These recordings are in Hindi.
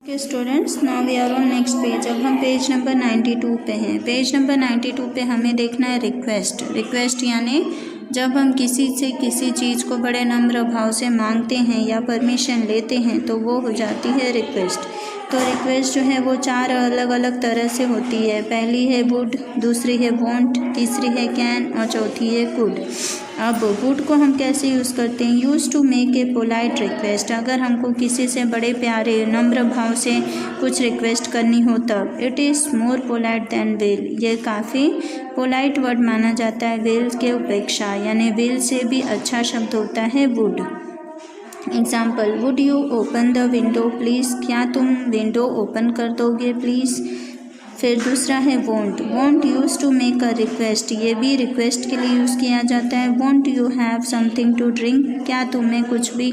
Okay students, now we are on next page. अब हम पेज नंबर 92 पे हैं। पेज नंबर 92 पे हमें देखना है रिक्वेस्ट यानी जब हम किसी से किसी चीज़ को बड़े नम्र भाव से मांगते हैं या परमिशन लेते हैं तो वो हो जाती है रिक्वेस्ट। तो रिक्वेस्ट जो है वो 4 अलग अलग तरह से होती है। पहली है वुड, दूसरी है वॉन्ट, तीसरी है कैन और चौथी है कुड। अब वुड को हम कैसे यूज़ करते हैं? Use to make a polite request. अगर हमको किसी से बड़े प्यारे नम्र भाव से कुछ रिक्वेस्ट करनी हो तब। It is more polite than will. ये काफ़ी पोलाइट वर्ड माना जाता है विल के अपेक्षा, यानी विल से भी अच्छा शब्द होता है would. Example, would you open the window please. क्या तुम विंडो ओपन कर दोगे प्लीज़। फिर दूसरा है won't use to make a request. ये भी रिक्वेस्ट के लिए यूज़ किया जाता है। Won't you have something to drink. क्या तुम्हें कुछ भी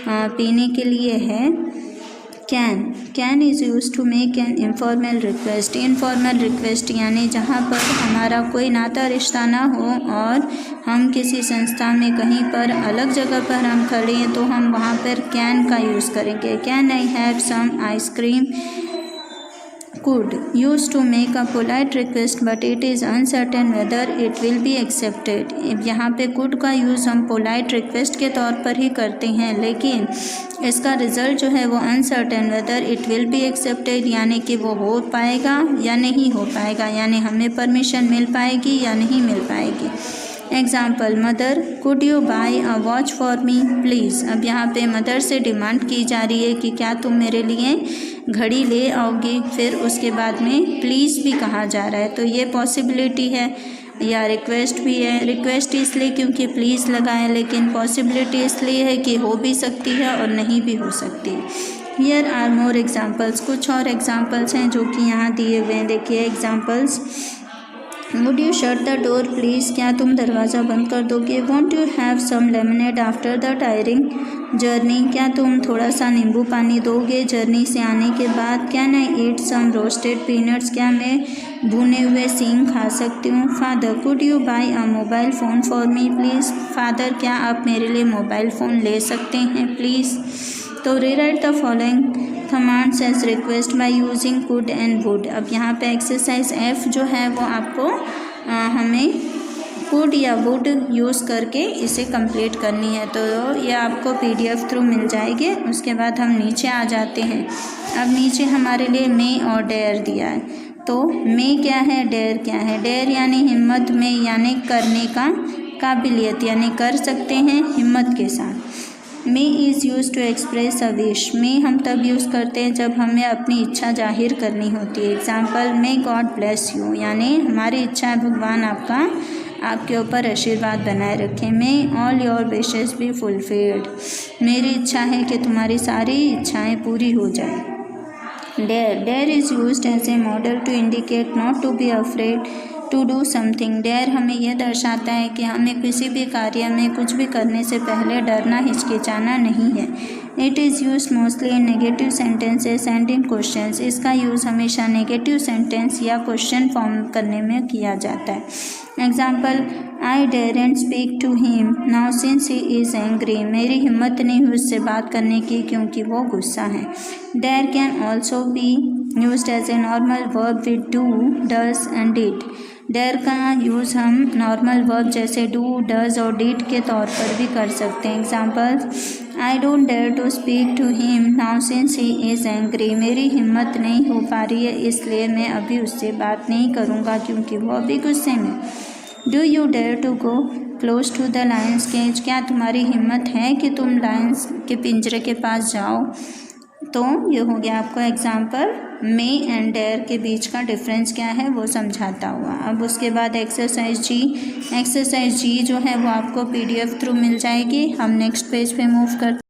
पीने के लिए है। Can is use to make an informal request. Informal request यानी जहाँ पर हमारा कोई नाता रिश्ता ना हो और हम किसी संस्था में कहीं पर अलग जगह पर हम खड़े हैं तो हम वहाँ पर कैन का यूज़ करेंगे। Can I have some ice cream. Could used to make a polite request but it is uncertain whether it will be accepted। यहाँ पे could का यूज़ हम polite request के तौर पर ही करते हैं, लेकिन इसका रिज़ल्ट जो है वो uncertain whether it will be accepted यानी कि वो हो पाएगा या नहीं हो पाएगा, यानी हमें परमिशन मिल पाएगी या नहीं मिल पाएगी। Example, mother could you buy a watch for me please. अब यहाँ पे मदर से डिमांड की जा रही है कि क्या तुम मेरे लिए घड़ी ले आओगी। फिर उसके बाद में प्लीज़ भी कहा जा रहा है, तो ये पॉसिबिलिटी है या रिक्वेस्ट भी है। रिक्वेस्ट इसलिए क्योंकि प्लीज़ लगा है, लेकिन पॉसिबिलिटी इसलिए है कि हो भी सकती है और नहीं भी हो सकती। Here are more examples. कुछ और एग्जाम्पल्स हैं जो कि यहाँ दिए हुए हैं। देखिए examples, would you shut the door please. क्या तुम दरवाज़ा बंद कर दोगे। Won't you have some lemonade after the tiring journey. क्या तुम थोड़ा सा नींबू पानी दोगे जर्नी से आने के बाद। Can I eat some roasted peanuts. क्या मैं भुने हुए सींग खा सकती हूँ। Father could you buy a mobile phone for me please. Father क्या आप मेरे लिए मोबाइल फ़ोन ले सकते हैं प्लीज़। तो rewrite the following commands as request by using could and would. अब यहाँ पे एक्सरसाइज F जो है वो आपको हमें कुड या वुड यूज़ करके इसे कंप्लीट करनी है। तो ये आपको PDF थ्रू मिल जाएगी। उसके बाद हम नीचे आ जाते हैं। अब नीचे हमारे लिए मे और डेयर दिया है। तो मे क्या है, डेयर क्या है। डेयर यानी हिम्मत में, यानी करने का काबिलियत, यानी कर सकते हैं हिम्मत के साथ। May is use to express a wish. May हम तब यूज़ करते हैं जब हमें अपनी इच्छा जाहिर करनी होती है। Example, may God bless you, यानी हमारी इच्छा है भगवान आपके ऊपर आशीर्वाद बनाए रखें। May all your wishes be fulfilled. मेरी इच्छा है कि तुम्हारी सारी इच्छाएं पूरी हो जाए। Dare is used as a modal to indicate not to be afraid to do something. Dare हमें यह दर्शाता है कि हमें किसी भी कार्य में कुछ भी करने से पहले डरना, हिचकिचाना नहीं है। It is use mostly in negative sentences and in questions. इसका यूज़ हमेशा नेगेटिव सेंटेंस या क्वेश्चन फॉर्म करने में किया जाता है। Example, I daren't speak to him now since he is angry. मेरी हिम्मत नहीं हुई उससे बात करने की क्योंकि वो गुस्सा है। Dare can also be used as a normal verb with do, does and did. Dare का यूज़ हम नॉर्मल वर्ब जैसे डू, डज और डिड के तौर पर भी कर सकते हैं। Example, I don't dare to speak to him now since he is angry. मेरी हिम्मत नहीं हो पा रही है इसलिए मैं अभी उससे बात नहीं करूँगा क्योंकि वो अभी गुस्से में। Do you dare to go close to the lion's cage. क्या तुम्हारी हिम्मत है कि तुम लायंस के पिंजरे के पास जाओ। तो ये हो गया आपको एग्जाम्पल मे एंड डेयर के बीच का डिफरेंस क्या है वो समझाता हुआ। अब उसके बाद एक्सरसाइज जी जो है वो आपको PDF थ्रू मिल जाएगी। हम नेक्स्ट पेज पे मूव करते